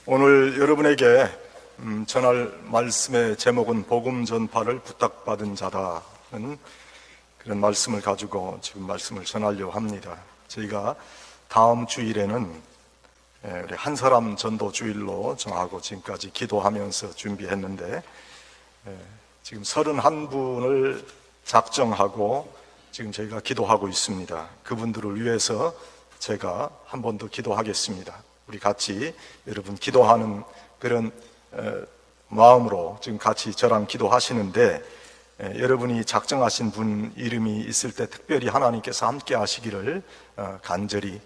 오늘 여러분에게 전할 말씀의 제목은 복음 전파를 부탁받은 자다는 그런 말씀을 가지고 지금 말씀을 전하려고 합니다. 저희가 다음 주일에는 우리 한 사람 전도 주일로 정하고 지금까지 기도하면서 준비했는데 지금 31분을 작정하고 지금 저희가 기도하고 있습니다. 그분들을 위해서 제가 한 번 더 기도하겠습니다. 우리 같이 여러분 기도하는 그런 마음으로 지금 같이 저랑 기도하시는데 여러분이 작정하신 분 이름이 있을 때 특별히 하나님께서 함께 하시기를 간절히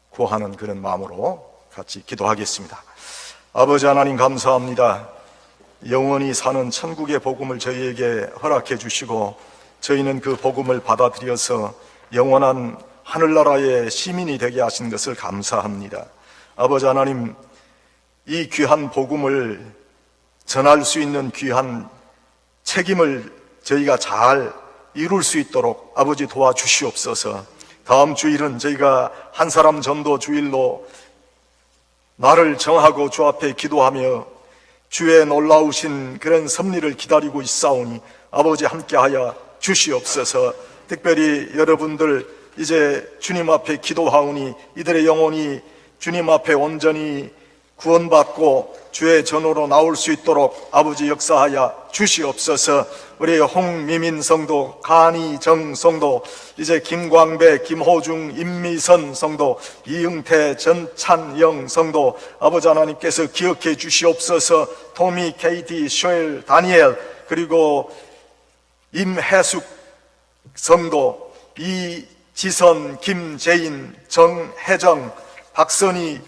구하는 그런 마음으로 같이 기도하겠습니다. 아버지 하나님 감사합니다. 영원히 사는 천국의 복음을 저희에게 허락해 주시고 저희는 그 복음을 받아들여서 영원한 하늘나라의 시민이 되게 하신 것을 감사합니다. 아버지 하나님, 이 귀한 복음을 전할 수 있는 귀한 책임을 저희가 잘 이룰 수 있도록 아버지 도와주시옵소서. 다음 주일은 저희가 한 사람 전도 주일로 날을 정하고 주 앞에 기도하며 주의 놀라우신 그런 섭리를 기다리고 있사오니 아버지 함께하여 주시옵소서. 특별히 여러분들 이제 주님 앞에 기도하오니 이들의 영혼이 주님 앞에 온전히 구원받고 주의 전으로 나올 수 있도록 아버지 역사하여 주시옵소서. 우리 홍미민 성도, 간희정 성도, 이제 김광배, 김호중, 임미선 성도, 이응태, 전찬영 성도 아버지 하나님께서 기억해 주시옵소서. 토미, 케이티, 쇼엘, 다니엘, 그리고 임혜숙 성도, 이지선, 김재인, 정혜정, 박선희,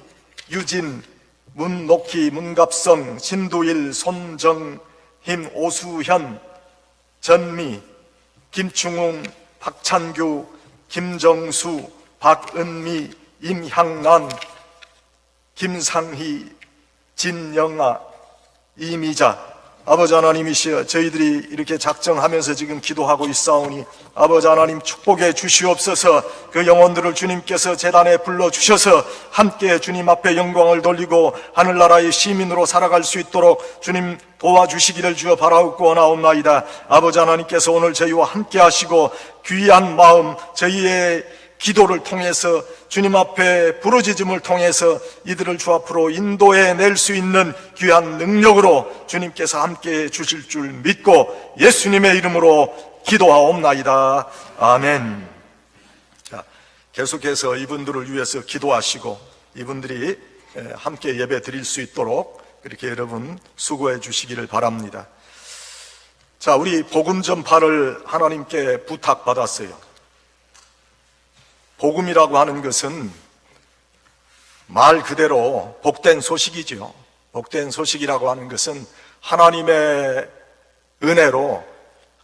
유진, 문녹희, 문갑성, 신두일, 손정힘, 오수현, 전미, 김충웅, 박찬규, 김정수, 박은미, 임향란, 김상희, 진영아, 이미자, 아버지 하나님이시여 저희들이 이렇게 작정하면서 지금 기도하고 있사오니 아버지 하나님 축복해 주시옵소서. 그 영혼들을 주님께서 제단에 불러주셔서 함께 주님 앞에 영광을 돌리고 하늘나라의 시민으로 살아갈 수 있도록 주님 도와주시기를 주여 바라옵고 원하옵나이다. 아버지 하나님께서 오늘 저희와 함께 하시고 귀한 마음 저희의 기도를 통해서 주님 앞에 부르짖음을 통해서 이들을 주 앞으로 인도해 낼 수 있는 귀한 능력으로 주님께서 함께 주실 줄 믿고 예수님의 이름으로 기도하옵나이다. 아멘. 자, 계속해서 이분들을 위해서 기도하시고 이분들이 함께 예배 드릴 수 있도록 그렇게 여러분 수고해 주시기를 바랍니다. 자, 우리 복음 전파를 하나님께 부탁받았어요. 복음이라고 하는 것은 말 그대로 복된 소식이죠. 복된 소식이라고 하는 것은 하나님의 은혜로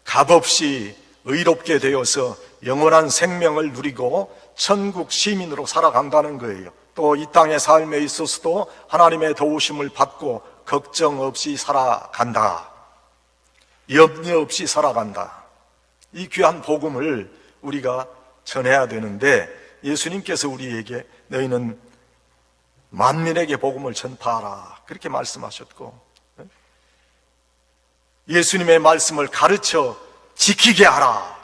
값없이 의롭게 되어서 영원한 생명을 누리고 천국 시민으로 살아간다는 거예요. 또 이 땅의 삶에 있어서도 하나님의 도우심을 받고 걱정 없이 살아간다. 염려 없이 살아간다. 이 귀한 복음을 우리가 전해야 되는데 예수님께서 우리에게 너희는 만민에게 복음을 전파하라 그렇게 말씀하셨고 예수님의 말씀을 가르쳐 지키게 하라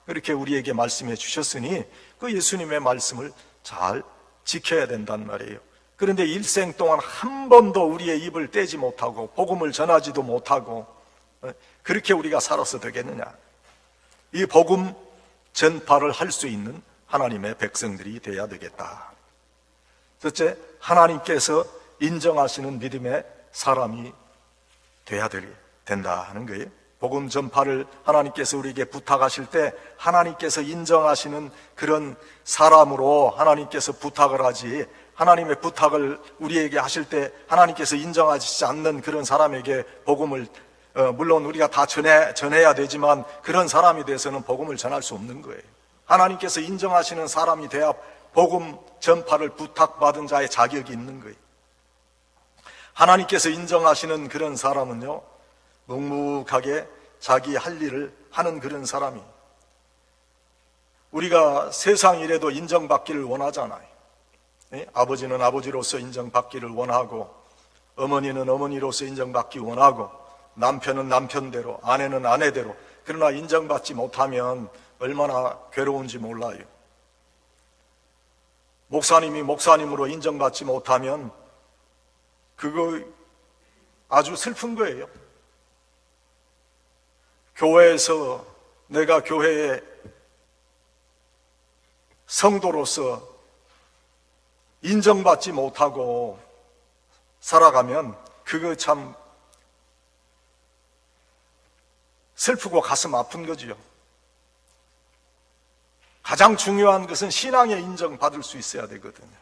그렇게 우리에게 말씀해 주셨으니 그 예수님의 말씀을 잘 지켜야 된단 말이에요. 그런데 일생 동안 한 번도 우리의 입을 떼지 못하고 복음을 전하지도 못하고 그렇게 우리가 살아서 되겠느냐. 이 복음 전파를 할 수 있는 하나님의 백성들이 되어야 되겠다. 첫째, 하나님께서 인정하시는 믿음의 사람이 되어야 된다 하는 거예요. 복음 전파를 하나님께서 우리에게 부탁하실 때 하나님께서 인정하시는 그런 사람으로 하나님께서 부탁을 하지, 하나님의 부탁을 우리에게 하실 때 하나님께서 인정하시지 않는 그런 사람에게 복음을 물론 우리가 다 전해야 되지만 그런 사람이 돼서는 복음을 전할 수 없는 거예요. 하나님께서 인정하시는 사람이 돼야 복음 전파를 부탁받은 자의 자격이 있는 거예요. 하나님께서 인정하시는 그런 사람은요, 묵묵하게 자기 할 일을 하는 그런 사람이. 우리가 세상 일에도 인정받기를 원하잖아요. 아버지는 아버지로서 인정받기를 원하고, 어머니는 어머니로서 인정받기 원하고, 남편은 남편대로, 아내는 아내대로. 그러나 인정받지 못하면 얼마나 괴로운지 몰라요. 목사님이 목사님으로 인정받지 못하면 그거 아주 슬픈 거예요. 교회에서 내가 교회의 성도로서 인정받지 못하고 살아가면 그거 참 슬프고 가슴 아픈 거지요. 가장 중요한 것은 신앙의 인정받을 수 있어야 되거든요.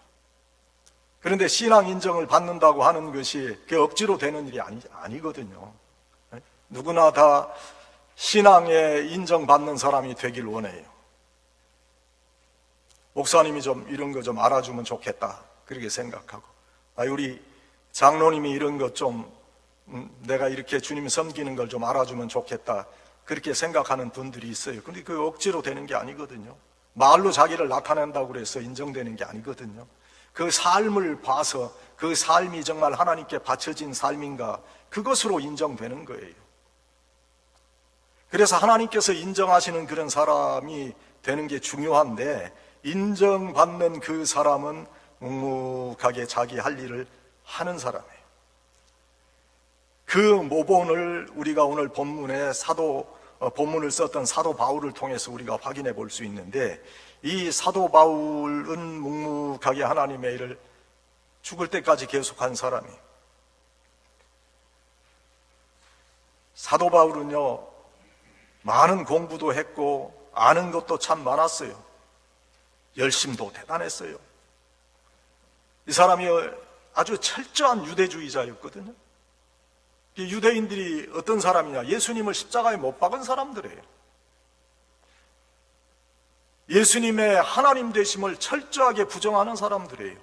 그런데 신앙 인정을 받는다고 하는 것이 그게 억지로 되는 일이 아니거든요. 누구나 다 신앙에 인정받는 사람이 되길 원해요. 목사님이 좀 이런 거 좀 알아주면 좋겠다, 그렇게 생각하고, 우리 장로님이 이런 것 좀 내가 이렇게 주님 섬기는 걸 좀 알아주면 좋겠다, 그렇게 생각하는 분들이 있어요. 근데 그 억지로 되는 게 아니거든요. 말로 자기를 나타낸다고 해서 인정되는 게 아니거든요. 그 삶을 봐서 그 삶이 정말 하나님께 바쳐진 삶인가, 그것으로 인정되는 거예요. 그래서 하나님께서 인정하시는 그런 사람이 되는 게 중요한데, 인정받는 그 사람은 묵묵하게 자기 할 일을 하는 사람이에요. 그 모본을 우리가 오늘 본문에 본문을 썼던 사도 바울을 통해서 우리가 확인해 볼 수 있는데, 이 사도 바울은 묵묵하게 하나님의 일을 죽을 때까지 계속한 사람이에요. 사도 바울은요, 많은 공부도 했고 아는 것도 참 많았어요. 열심도 대단했어요. 이 사람이 아주 철저한 유대주의자였거든요. 유대인들이 어떤 사람이냐, 예수님을 십자가에 못 박은 사람들이에요. 예수님의 하나님 되심을 철저하게 부정하는 사람들이에요.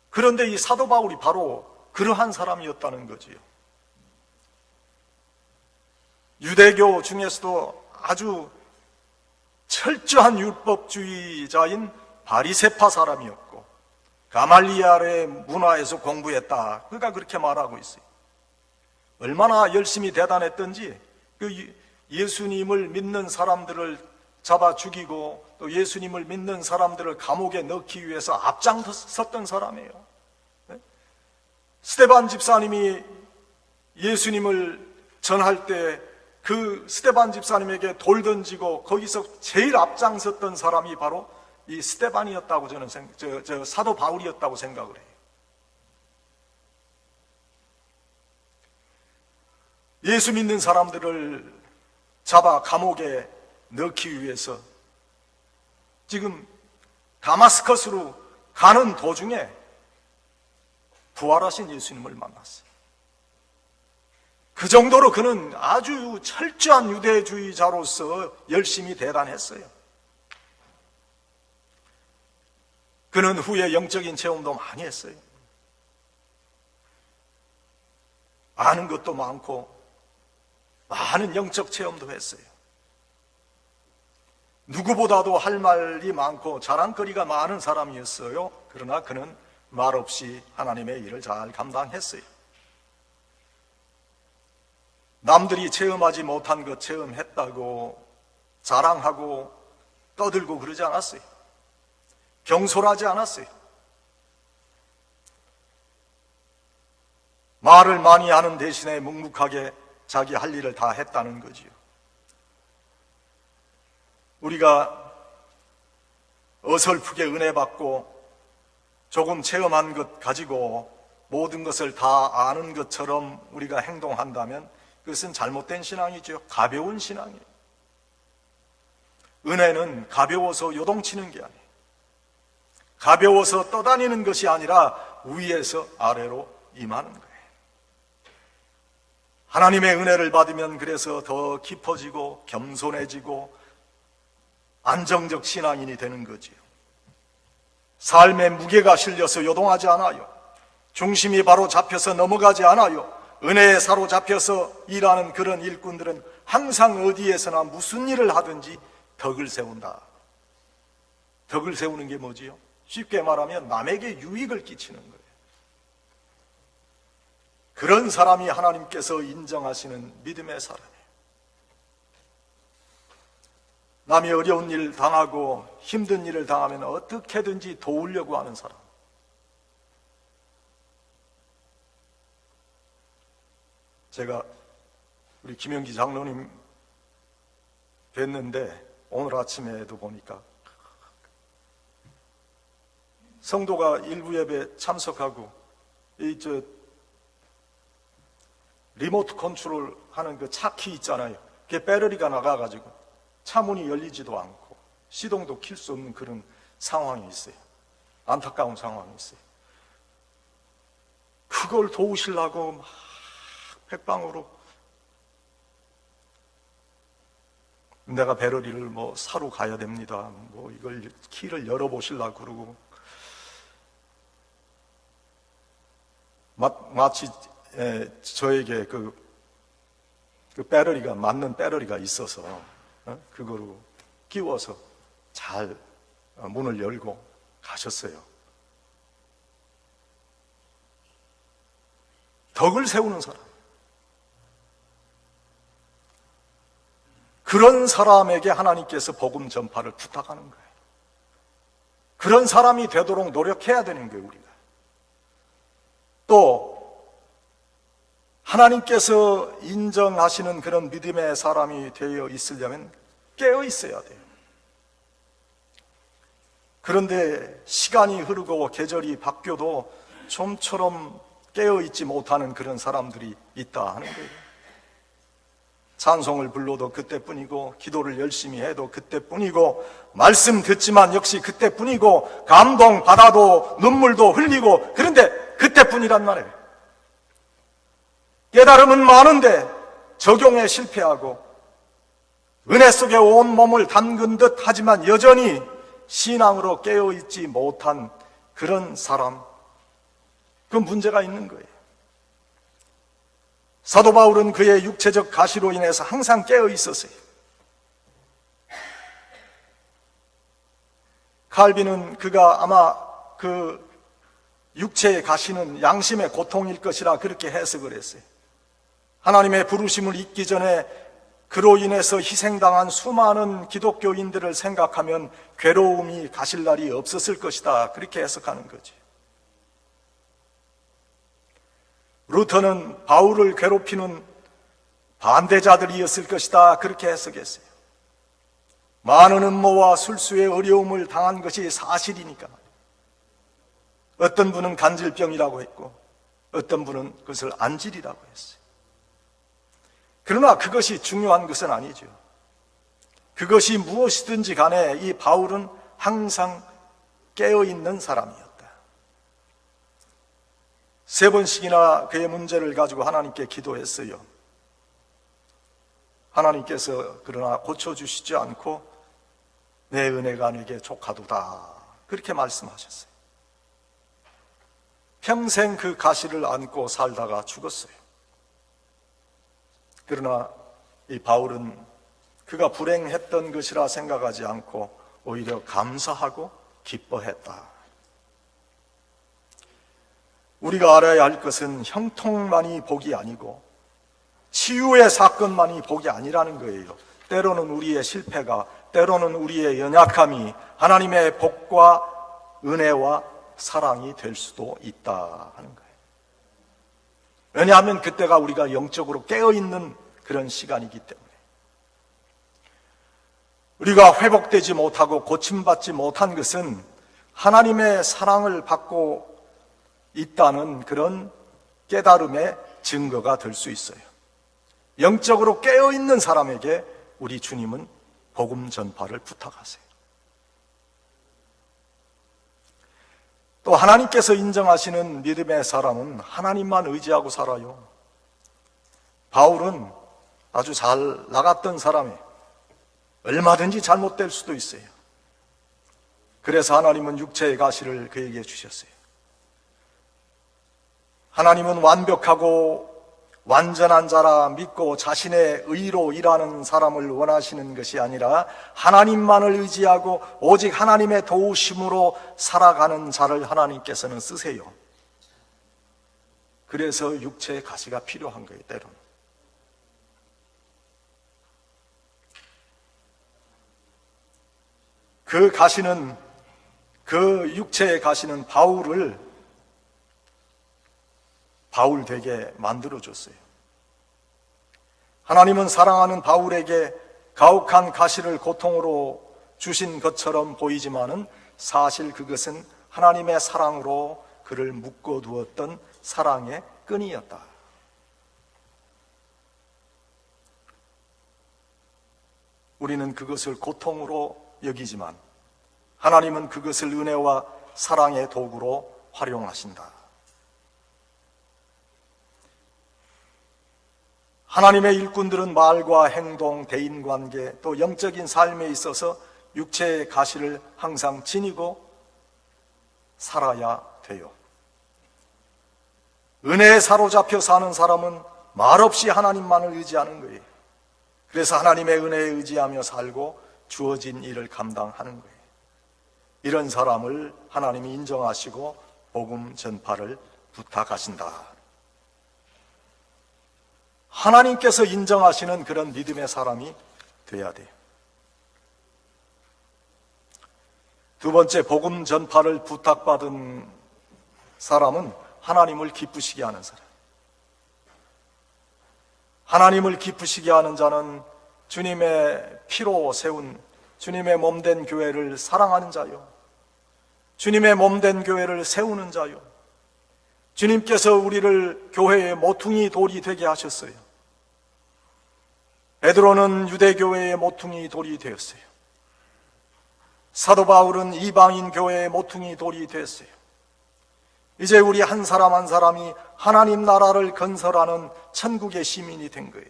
그런데 이 사도 바울이 바로 그러한 사람이었다는 거지요. 유대교 중에서도 아주 철저한 율법주의자인 바리새파 사람이었고, 가말리엘의 문화에서 공부했다, 그러니까 그렇게 말하고 있어요. 얼마나 열심히 대단했던지 그 예수님을 믿는 사람들을 잡아 죽이고 또 예수님을 믿는 사람들을 감옥에 넣기 위해서 앞장섰던 사람이에요. 스데반 집사님이 예수님을 전할 때 그 스데반 집사님에게 돌 던지고 거기서 제일 앞장섰던 사람이 바로 이 스데반이었다고 저는 사도 바울이었다고 생각을 해요. 예수 믿는 사람들을 잡아 감옥에 넣기 위해서 지금 다마스커스로 가는 도중에 부활하신 예수님을 만났어요. 그 정도로 그는 아주 철저한 유대주의자로서 열심히 대단했어요. 그는 후에 영적인 체험도 많이 했어요. 아는 것도 많고 많은 영적 체험도 했어요. 누구보다도 할 말이 많고 자랑거리가 많은 사람이었어요. 그러나 그는 말없이 하나님의 일을 잘 감당했어요. 남들이 체험하지 못한 것 체험했다고 자랑하고 떠들고 그러지 않았어요. 경솔하지 않았어요. 말을 많이 하는 대신에 묵묵하게 자기 할 일을 다 했다는 거지요. 우리가 어설프게 은혜 받고 조금 체험한 것 가지고 모든 것을 다 아는 것처럼 우리가 행동한다면 그것은 잘못된 신앙이죠. 가벼운 신앙이에요. 은혜는 가벼워서 요동치는 게 아니에요. 가벼워서 떠다니는 것이 아니라 위에서 아래로 임하는 거예요. 하나님의 은혜를 받으면 그래서 더 깊어지고 겸손해지고 안정적 신앙인이 되는 거지요. 삶의 무게가 실려서 요동하지 않아요. 중심이 바로 잡혀서 넘어가지 않아요. 은혜에 사로잡혀서 일하는 그런 일꾼들은 항상 어디에서나 무슨 일을 하든지 덕을 세운다. 덕을 세우는 게 뭐지요? 쉽게 말하면 남에게 유익을 끼치는 거예요. 그런 사람이 하나님께서 인정하시는 믿음의 사람이에요. 남이 어려운 일 당하고 힘든 일을 당하면 어떻게든지 도우려고 하는 사람. 제가 우리 김영기 장로님 뵀는데 오늘 아침에도 보니까 성도가 일부 예배 참석하고 리모트 컨트롤 하는 그 차키 있잖아요. 그게 배터리가 나가가지고 차문이 열리지도 않고 시동도 킬 수 없는 그런 상황이 있어요. 안타까운 상황이 있어요. 그걸 도우시려고 막 백방으로 내가 배터리를 사러 가야 됩니다. 이걸 키를 열어보시려고 그러고 마치 저에게 그 배터리가 맞는 배터리가 있어서 그거로 끼워서 잘 문을 열고 가셨어요. 덕을 세우는 사람. 그런 사람에게 하나님께서 복음 전파를 부탁하는 거예요. 그런 사람이 되도록 노력해야 되는 거예요, 우리가. 또 하나님께서 인정하시는 그런 믿음의 사람이 되어 있으려면 깨어 있어야 돼요. 그런데 시간이 흐르고 계절이 바뀌어도 좀처럼 깨어 있지 못하는 그런 사람들이 있다 하는 거예요. 찬송을 불러도 그때뿐이고 기도를 열심히 해도 그때뿐이고 말씀 듣지만 역시 그때뿐이고 감동 받아도 눈물도 흘리고 그런데 그때뿐이란 말이에요. 깨달음은 많은데 적용에 실패하고 은혜 속에 온 몸을 담근 듯 하지만 여전히 신앙으로 깨어있지 못한 그런 사람, 그 문제가 있는 거예요. 사도 바울은 그의 육체적 가시로 인해서 항상 깨어 있었어요. 칼빈은 그가 아마 그 육체의 가시는 양심의 고통일 것이라 그렇게 해석을 했어요. 하나님의 부르심을 잊기 전에 그로 인해서 희생당한 수많은 기독교인들을 생각하면 괴로움이 가실 날이 없었을 것이다. 그렇게 해석하는 거지. 루터는 바울을 괴롭히는 반대자들이었을 것이다. 그렇게 해석했어요. 많은 음모와 술수의 어려움을 당한 것이 사실이니까. 어떤 분은 간질병이라고 했고 어떤 분은 그것을 안질이라고 했어요. 그러나 그것이 중요한 것은 아니죠. 그것이 무엇이든지 간에 이 바울은 항상 깨어있는 사람이었다. 3번씩이나 그의 문제를 가지고 하나님께 기도했어요. 하나님께서 그러나 고쳐주시지 않고 내 은혜가 네게 족하도다 그렇게 말씀하셨어요. 평생 그 가시를 안고 살다가 죽었어요. 그러나 이 바울은 그가 불행했던 것이라 생각하지 않고 오히려 감사하고 기뻐했다. 우리가 알아야 할 것은 형통만이 복이 아니고 치유의 사건만이 복이 아니라는 거예요. 때로는 우리의 실패가, 때로는 우리의 연약함이 하나님의 복과 은혜와 사랑이 될 수도 있다 하는 거예요. 왜냐하면 그때가 우리가 영적으로 깨어있는 그런 시간이기 때문에. 우리가 회복되지 못하고 고침받지 못한 것은 하나님의 사랑을 받고 있다는 그런 깨달음의 증거가 될 수 있어요. 영적으로 깨어있는 사람에게 우리 주님은 복음 전파를 부탁하세요. 또 하나님께서 인정하시는 믿음의 사람은 하나님만 의지하고 살아요. 바울은 아주 잘 나갔던 사람이에요. 얼마든지 잘못될 수도 있어요. 그래서 하나님은 육체의 가시를 그에게 주셨어요. 하나님은 완벽하고 완전한 자라 믿고 자신의 의로 일하는 사람을 원하시는 것이 아니라 하나님만을 의지하고 오직 하나님의 도우심으로 살아가는 자를 하나님께서는 쓰세요. 그래서 육체의 가시가 필요한 거예요, 때로는. 그 가시는, 그 육체의 가시는 바울 되게 만들어줬어요. 하나님은 사랑하는 바울에게 가혹한 가시를 고통으로 주신 것처럼 보이지만은 사실 그것은 하나님의 사랑으로 그를 묶어두었던 사랑의 끈이었다. 우리는 그것을 고통으로 여기지만 하나님은 그것을 은혜와 사랑의 도구로 활용하신다. 하나님의 일꾼들은 말과 행동, 대인관계, 또 영적인 삶에 있어서 육체의 가시를 항상 지니고 살아야 돼요. 은혜에 사로잡혀 사는 사람은 말없이 하나님만을 의지하는 거예요. 그래서 하나님의 은혜에 의지하며 살고 주어진 일을 감당하는 거예요. 이런 사람을 하나님이 인정하시고 복음 전파를 부탁하신다. 하나님께서 인정하시는 그런 믿음의 사람이 돼야 돼요. 두 번째, 복음 전파를 부탁받은 사람은 하나님을 기쁘시게 하는 사람. 하나님을 기쁘시게 하는 자는 주님의 피로 세운 주님의 몸된 교회를 사랑하는 자요, 주님의 몸된 교회를 세우는 자요, 주님께서 우리를 교회의 모퉁이 돌이 되게 하셨어요. 베드로는 유대교회의 모퉁이 돌이 되었어요. 사도 바울은 이방인 교회의 모퉁이 돌이 되었어요. 이제 우리 한 사람 한 사람이 하나님 나라를 건설하는 천국의 시민이 된 거예요.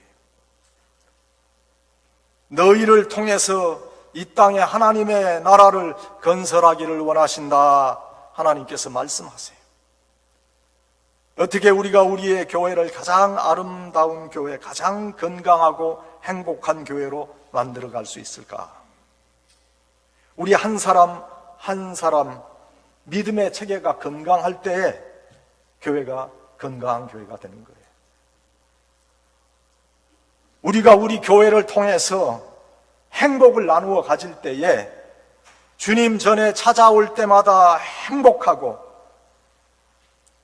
너희를 통해서 이 땅에 하나님의 나라를 건설하기를 원하신다. 하나님께서 말씀하세요. 어떻게 우리가 우리의 교회를 가장 아름다운 교회, 가장 건강하고 행복한 교회로 만들어갈 수 있을까? 우리 한 사람 한 사람 믿음의 체계가 건강할 때에 교회가 건강한 교회가 되는 거예요. 우리가 우리 교회를 통해서 행복을 나누어 가질 때에 주님 전에 찾아올 때마다 행복하고,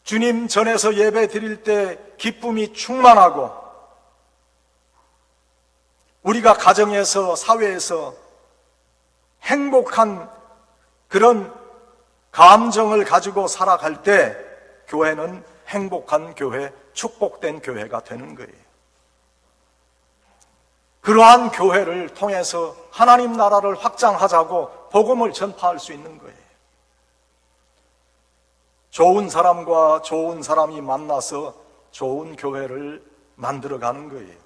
주님 전에서 예배 드릴 때 기쁨이 충만하고, 우리가 가정에서 사회에서 행복한 그런 감정을 가지고 살아갈 때 교회는 행복한 교회, 축복된 교회가 되는 거예요. 그러한 교회를 통해서 하나님 나라를 확장하자고 복음을 전파할 수 있는 거예요. 좋은 사람과 좋은 사람이 만나서 좋은 교회를 만들어가는 거예요.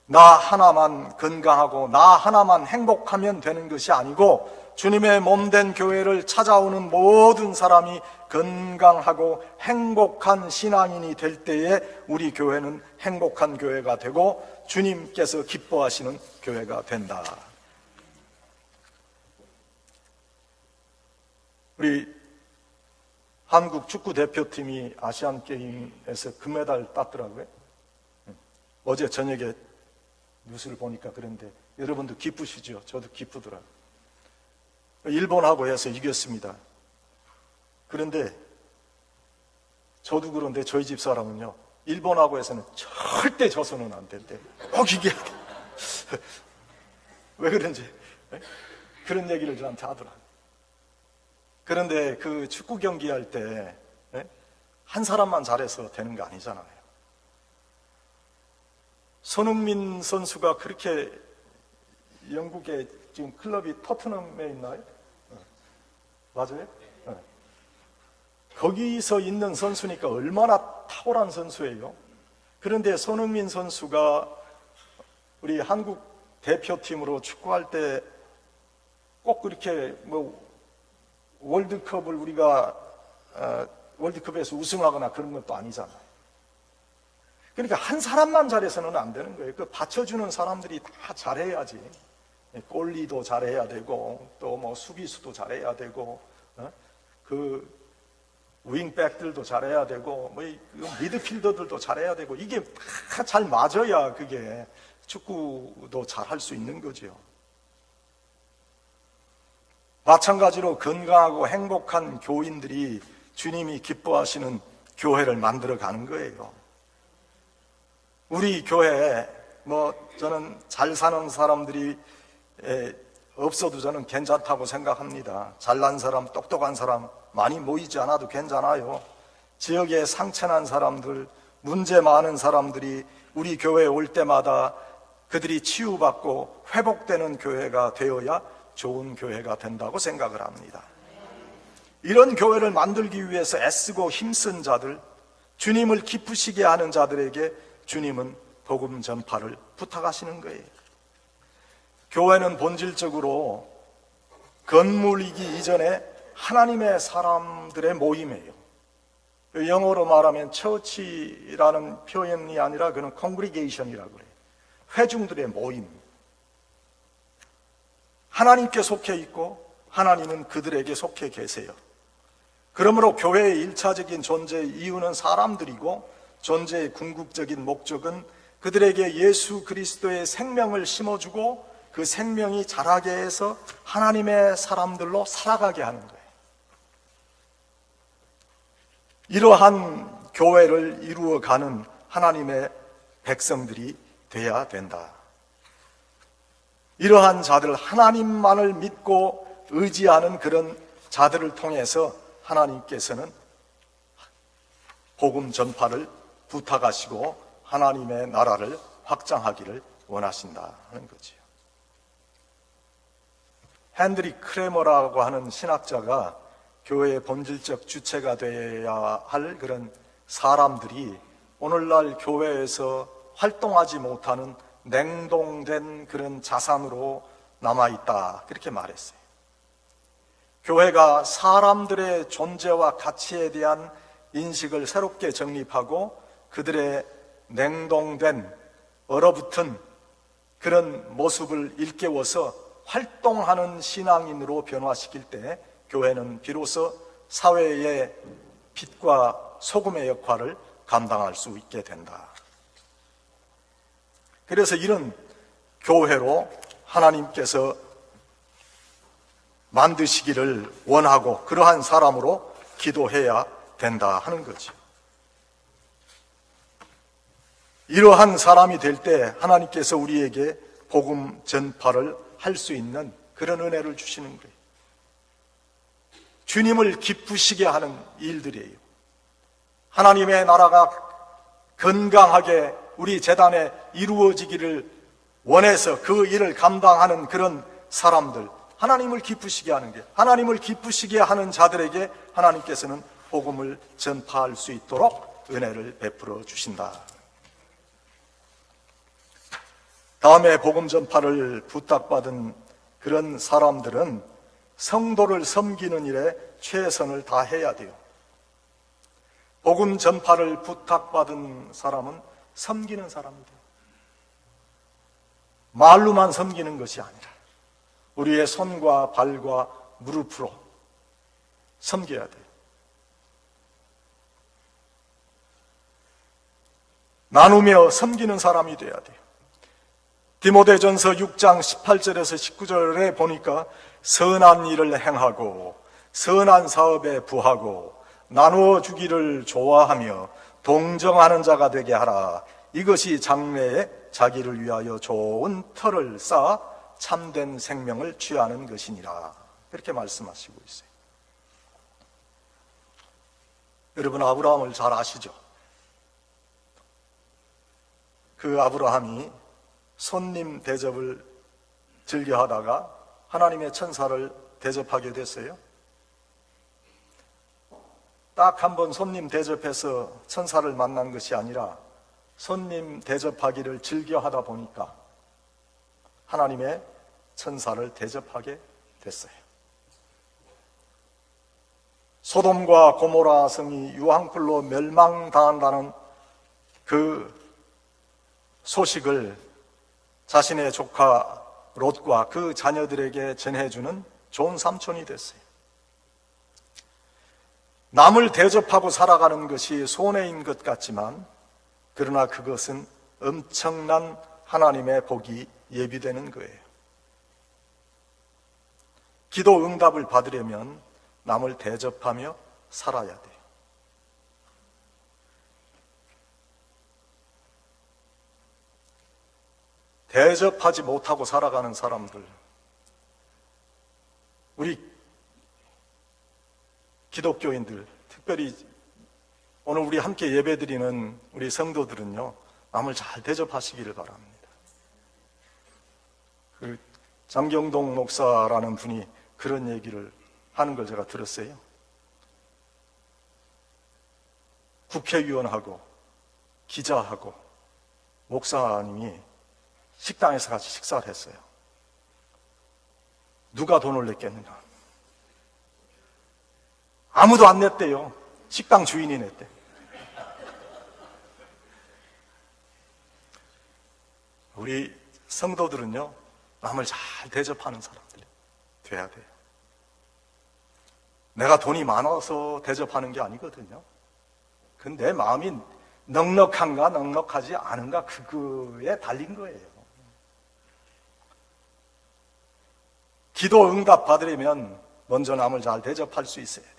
나 하나만 건강하고 나 하나만 행복하면 되는 것이 아니고, 주님의 몸된 교회를 찾아오는 모든 사람이 건강하고 행복한 신앙인이 될 때에 우리 교회는 행복한 교회가 되고 주님께서 기뻐하시는 교회가 된다. 우리 한국 축구 대표팀이 아시안 게임에서 금메달 땄더라고요. 어제 저녁에 뉴스를 보니까 그런데 여러분도 기쁘시죠? 저도 기쁘더라고요. 일본하고 해서 이겼습니다. 그런데 저도 그런데 저희 집 사람은요, 일본하고 해서는 절대 져서는 안 된대. 꼭 이겨야 돼. 왜 그런지 그런 얘기를 저한테 하더라고요. 그런데 그 축구 경기 할 때 한 사람만 잘해서 되는 거 아니잖아요. 손흥민 선수가 그렇게, 영국의 지금 클럽이 토트넘에 있나요? 맞아요? 네. 거기서 있는 선수니까 얼마나 탁월한 선수예요. 그런데 손흥민 선수가 우리 한국 대표팀으로 축구할 때 꼭 그렇게 월드컵을 우리가 월드컵에서 우승하거나 그런 것도 아니잖아요. 그러니까 한 사람만 잘해서는 안 되는 거예요. 그 받쳐주는 사람들이 다 잘해야지. 골리도 잘해야 되고, 또 뭐 수비수도 잘해야 되고, 그 윙백들도 잘해야 되고, 뭐 미드필더들도 잘해야 되고, 이게 다 잘 맞아야 그게 축구도 잘할 수 있는 거죠. 마찬가지로 건강하고 행복한 교인들이 주님이 기뻐하시는 교회를 만들어 가는 거예요. 우리 교회에 저는 잘 사는 사람들이 없어도 저는 괜찮다고 생각합니다. 잘난 사람, 똑똑한 사람 많이 모이지 않아도 괜찮아요. 지역에 상처난 사람들, 문제 많은 사람들이 우리 교회에 올 때마다 그들이 치유받고 회복되는 교회가 되어야 좋은 교회가 된다고 생각을 합니다. 이런 교회를 만들기 위해서 애쓰고 힘쓴 자들, 주님을 기쁘시게 하는 자들에게 주님은 복음 전파를 부탁하시는 거예요. 교회는 본질적으로 건물이기 이전에 하나님의 사람들의 모임이에요. 영어로 말하면 처치라는 표현이 아니라 그는 congregation이라고 그래요. 회중들의 모임. 하나님께 속해 있고 하나님은 그들에게 속해 계세요. 그러므로 교회의 일차적인 존재의 이유는 사람들이고 존재의 궁극적인 목적은 그들에게 예수 그리스도의 생명을 심어주고 그 생명이 자라게 해서 하나님의 사람들로 살아가게 하는 거예요. 이러한 교회를 이루어가는 하나님의 백성들이 돼야 된다. 이러한 자들, 하나님만을 믿고 의지하는 그런 자들을 통해서 하나님께서는 복음 전파를 부탁하시고 하나님의 나라를 확장하기를 원하신다는 거지요. 핸드리 크레머라고 하는 신학자가 교회의 본질적 주체가 되어야 할 그런 사람들이 오늘날 교회에서 활동하지 못하는 냉동된 그런 자산으로 남아있다, 그렇게 말했어요. 교회가 사람들의 존재와 가치에 대한 인식을 새롭게 정립하고 그들의 냉동된 얼어붙은 그런 모습을 일깨워서 활동하는 신앙인으로 변화시킬 때 교회는 비로소 사회의 빛과 소금의 역할을 감당할 수 있게 된다. 그래서 이런 교회로 하나님께서 만드시기를 원하고 그러한 사람으로 기도해야 된다 하는 거죠. 이러한 사람이 될 때 하나님께서 우리에게 복음 전파를 할 수 있는 그런 은혜를 주시는 거예요. 주님을 기쁘시게 하는 일들이에요. 하나님의 나라가 건강하게 우리 재단에 이루어지기를 원해서 그 일을 감당하는 그런 사람들, 하나님을 기쁘시게 하는 게, 하나님을 기쁘시게 하는 자들에게 하나님께서는 복음을 전파할 수 있도록 은혜를 베풀어 주신다. 다음에 복음 전파를 부탁받은 그런 사람들은 성도를 섬기는 일에 최선을 다해야 돼요. 복음 전파를 부탁받은 사람은 섬기는 사람이에요. 말로만 섬기는 것이 아니라 우리의 손과 발과 무릎으로 섬겨야 돼요. 나누며 섬기는 사람이 돼야 돼요. 디모데전서 6장 18절에서 19절에 보니까 선한 일을 행하고 선한 사업에 부하고 나누어 주기를 좋아하며 동정하는 자가 되게 하라. 이것이 장래에 자기를 위하여 좋은 터를 쌓아 참된 생명을 취하는 것이니라. 그렇게 말씀하시고 있어요. 여러분, 아브라함을 잘 아시죠? 그 아브라함이 손님 대접을 즐겨 하다가 하나님의 천사를 대접하게 됐어요. 딱 한 번 손님 대접해서 천사를 만난 것이 아니라 손님 대접하기를 즐겨 하다 보니까 하나님의 천사를 대접하게 됐어요. 소돔과 고모라 성이 유황불로 멸망당한다는 그 소식을 자신의 조카 롯과 그 자녀들에게 전해주는 좋은 삼촌이 됐어요. 남을 대접하고 살아가는 것이 손해인 것 같지만, 그러나 그것은 엄청난 하나님의 복이 예비되는 거예요. 기도 응답을 받으려면 남을 대접하며 살아야 돼요. 대접하지 못하고 살아가는 사람들, 우리 기독교인들, 특별히 오늘 우리 함께 예배드리는 우리 성도들은요, 남을 잘 대접하시기를 바랍니다. 그 장경동 목사라는 분이 그런 얘기를 하는 걸 제가 들었어요. 국회의원하고 기자하고 목사님이 식당에서 같이 식사를 했어요. 누가 돈을 냈겠느냐? 아무도 안 냈대요. 식당 주인이 냈대. 우리 성도들은요, 남을 잘 대접하는 사람들이 돼야 돼요. 내가 돈이 많아서 대접하는 게 아니거든요. 그건 내 마음이 넉넉한가 넉넉하지 않은가 그거에 달린 거예요. 기도 응답 받으려면 먼저 남을 잘 대접할 수 있어야 돼요.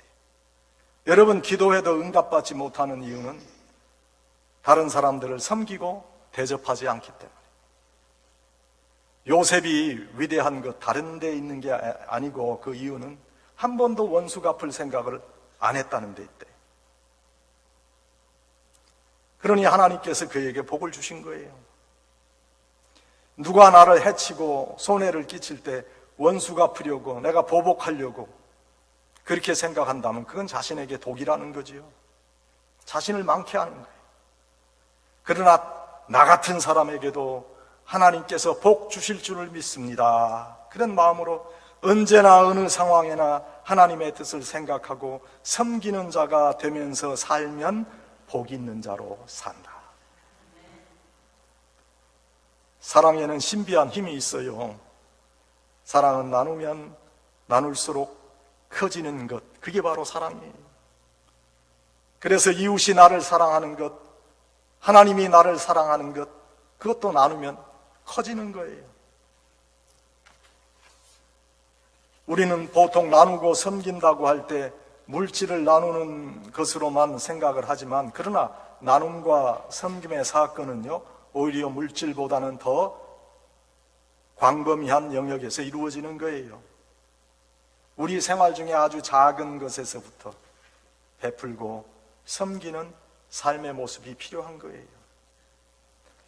여러분, 기도해도 응답받지 못하는 이유는 다른 사람들을 섬기고 대접하지 않기 때문에. 요셉이 위대한 것 다른 데 있는 게 아니고, 그 이유는 한 번도 원수 갚을 생각을 안 했다는 데 있대. 그러니 하나님께서 그에게 복을 주신 거예요. 누가 나를 해치고 손해를 끼칠 때 원수 갚으려고, 내가 보복하려고 그렇게 생각한다면 그건 자신에게 독이라는 거지요. 자신을 망케 하는 거예요. 그러나 나 같은 사람에게도 하나님께서 복 주실 줄을 믿습니다. 그런 마음으로 언제나 어느 상황에나 하나님의 뜻을 생각하고 섬기는 자가 되면서 살면 복 있는 자로 산다. 사랑에는 신비한 힘이 있어요. 사랑은 나누면 나눌수록 커지는 것, 그게 바로 사랑이에요. 그래서 이웃이 나를 사랑하는 것, 하나님이 나를 사랑하는 것, 그것도 나누면 커지는 거예요. 우리는 보통 나누고 섬긴다고 할 때 물질을 나누는 것으로만 생각을 하지만, 그러나 나눔과 섬김의 사건은요, 오히려 물질보다는 더 광범위한 영역에서 이루어지는 거예요. 우리 생활 중에 아주 작은 것에서부터 베풀고 섬기는 삶의 모습이 필요한 거예요.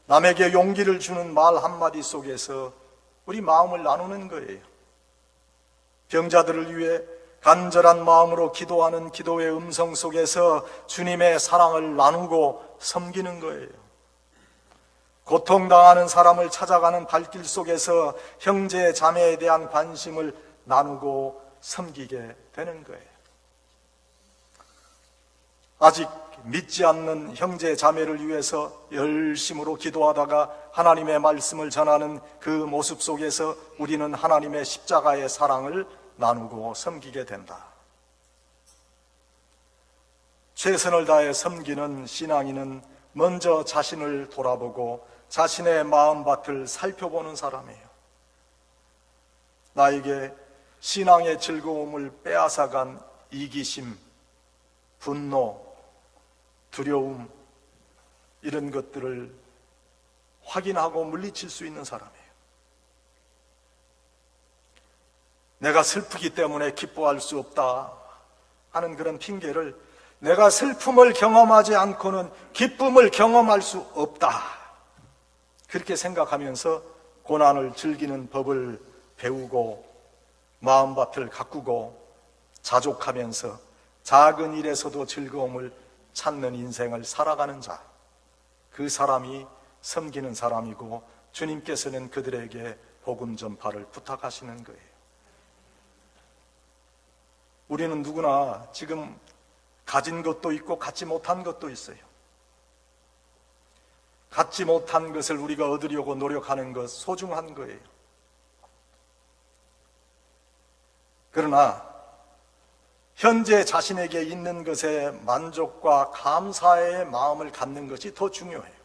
남에게 용기를 주는 말 한마디 속에서 우리 마음을 나누는 거예요. 병자들을 위해 간절한 마음으로 기도하는 기도의 음성 속에서 주님의 사랑을 나누고 섬기는 거예요. 고통당하는 사람을 찾아가는 발길 속에서 형제 자매에 대한 관심을 나누고 섬기게 되는 거예요. 아직 믿지 않는 형제 자매를 위해서 열심으로 기도하다가 하나님의 말씀을 전하는 그 모습 속에서 우리는 하나님의 십자가의 사랑을 나누고 섬기게 된다. 최선을 다해 섬기는 신앙인은 먼저 자신을 돌아보고 자신의 마음밭을 살펴보는 사람이에요. 나에게 신앙의 즐거움을 빼앗아간 이기심, 분노, 두려움, 이런 것들을 확인하고 물리칠 수 있는 사람이에요. 내가 슬프기 때문에 기뻐할 수 없다 하는 그런 핑계를, 내가 슬픔을 경험하지 않고는 기쁨을 경험할 수 없다, 그렇게 생각하면서 고난을 즐기는 법을 배우고 마음밭을 가꾸고 자족하면서 작은 일에서도 즐거움을 찾는 인생을 살아가는 자, 그 사람이 섬기는 사람이고 주님께서는 그들에게 복음 전파를 부탁하시는 거예요. 우리는 누구나 지금 가진 것도 있고 갖지 못한 것도 있어요. 갖지 못한 것을 우리가 얻으려고 노력하는 것 소중한 거예요. 그러나 현재 자신에게 있는 것에 만족과 감사의 마음을 갖는 것이 더 중요해요.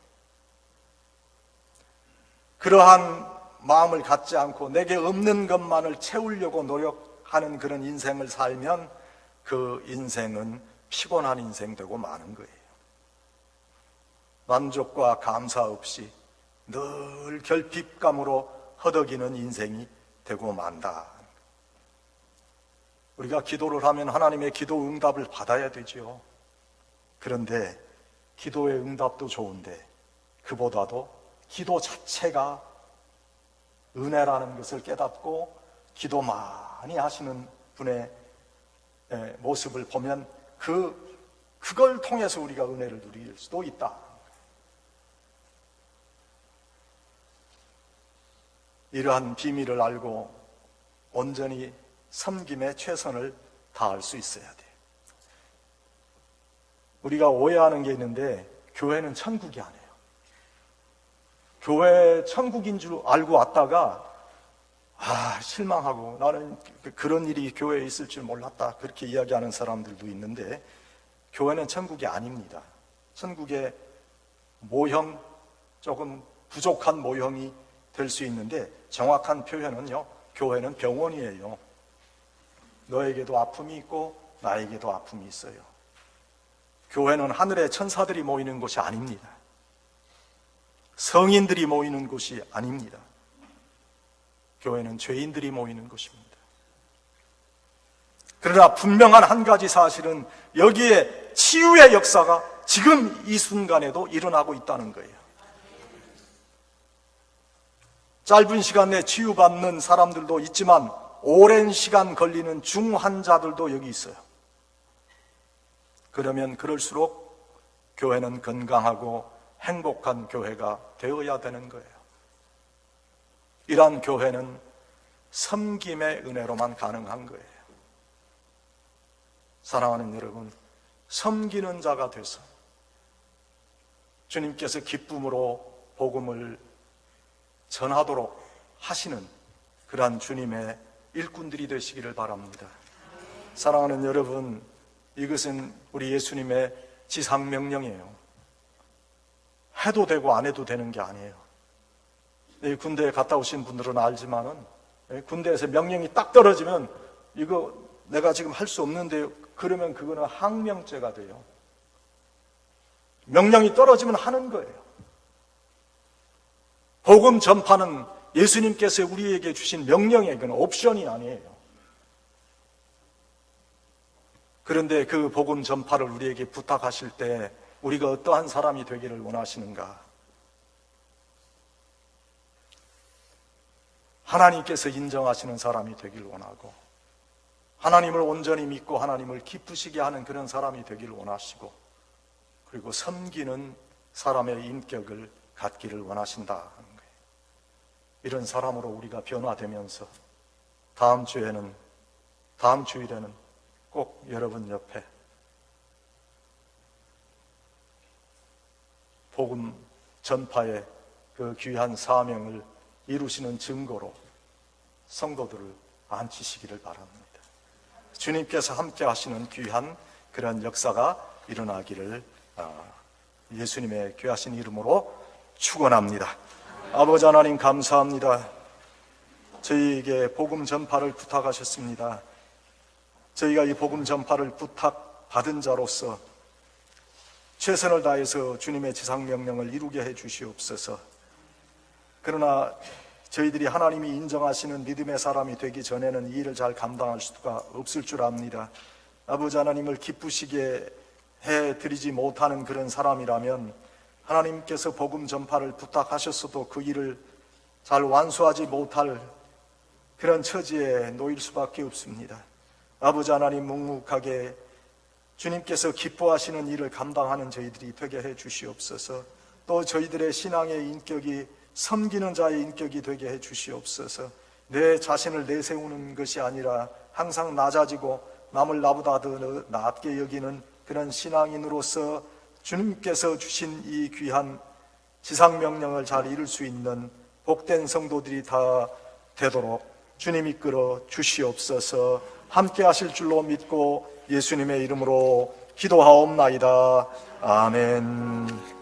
그러한 마음을 갖지 않고 내게 없는 것만을 채우려고 노력하는 그런 인생을 살면 그 인생은 피곤한 인생 되고 마는 거예요. 만족과 감사 없이 늘 결핍감으로 허덕이는 인생이 되고 만다. 우리가 기도를 하면 하나님의 기도 응답을 받아야 되죠. 그런데 기도의 응답도 좋은데 그보다도 기도 자체가 은혜라는 것을 깨닫고 기도 많이 하시는 분의 모습을 보면 그걸 통해서 우리가 은혜를 누릴 수도 있다. 이러한 비밀을 알고 온전히 섬김에 최선을 다할 수 있어야 돼. 우리가 오해하는 게 있는데 교회는 천국이 아니에요. 교회 천국인 줄 알고 왔다가 실망하고 나는 그런 일이 교회에 있을 줄 몰랐다 그렇게 이야기하는 사람들도 있는데 교회는 천국이 아닙니다. 천국의 모형, 조금 부족한 모형이 될 수 있는데 정확한 표현은요, 교회는 병원이에요. 너에게도 아픔이 있고 나에게도 아픔이 있어요. 교회는 하늘의 천사들이 모이는 곳이 아닙니다. 성인들이 모이는 곳이 아닙니다. 교회는 죄인들이 모이는 곳입니다. 그러나 분명한 한 가지 사실은 여기에 치유의 역사가 지금 이 순간에도 일어나고 있다는 거예요. 짧은 시간 내에 치유받는 사람들도 있지만 오랜 시간 걸리는 중환자들도 여기 있어요. 그러면 그럴수록 교회는 건강하고 행복한 교회가 되어야 되는 거예요. 이러한 교회는 섬김의 은혜로만 가능한 거예요. 사랑하는 여러분, 섬기는 자가 돼서 주님께서 기쁨으로 복음을 전하도록 하시는 그러한 주님의 일꾼들이 되시기를 바랍니다. 사랑하는 여러분, 이것은 우리 예수님의 지상명령이에요. 해도 되고 안 해도 되는 게 아니에요. 군대에 갔다 오신 분들은 알지만은 군대에서 명령이 딱 떨어지면 이거 내가 지금 할 수 없는데 그러면 그거는 항명죄가 돼요. 명령이 떨어지면 하는 거예요. 복음 전파는 예수님께서 우리에게 주신 명령이에요. 그건 옵션이 아니에요. 그런데 그 복음 전파를 우리에게 부탁하실 때 우리가 어떠한 사람이 되기를 원하시는가? 하나님께서 인정하시는 사람이 되기를 원하고 하나님을 온전히 믿고 하나님을 기쁘시게 하는 그런 사람이 되기를 원하시고 그리고 섬기는 사람의 인격을 갖기를 원하신다 하는 거예요. 이런 사람으로 우리가 변화되면서 다음 주일에는 꼭 여러분 옆에 복음 전파의 그 귀한 사명을 이루시는 증거로 성도들을 앉히시기를 바랍니다. 주님께서 함께 하시는 귀한 그런 역사가 일어나기를 예수님의 귀하신 이름으로 축원합니다. 아버지 하나님 감사합니다. 저희에게 복음 전파를 부탁하셨습니다. 저희가 이 복음 전파를 부탁받은 자로서 최선을 다해서 주님의 지상명령을 이루게 해 주시옵소서. 그러나 저희들이 하나님이 인정하시는 믿음의 사람이 되기 전에는 이 일을 잘 감당할 수가 없을 줄 압니다. 아버지 하나님을 기쁘시게 해드리지 못하는 그런 사람이라면 하나님께서 복음 전파를 부탁하셨어도 그 일을 잘 완수하지 못할 그런 처지에 놓일 수밖에 없습니다. 아버지 하나님, 묵묵하게 주님께서 기뻐하시는 일을 감당하는 저희들이 되게 해 주시옵소서. 또 저희들의 신앙의 인격이 섬기는 자의 인격이 되게 해 주시옵소서. 내 자신을 내세우는 것이 아니라 항상 낮아지고 남을 나보다 더 낮게 여기는 그런 신앙인으로서 주님께서 주신 이 귀한 지상명령을 잘 이룰 수 있는 복된 성도들이 다 되도록 주님 이끌어 주시옵소서. 함께 하실 줄로 믿고 예수님의 이름으로 기도하옵나이다. 아멘.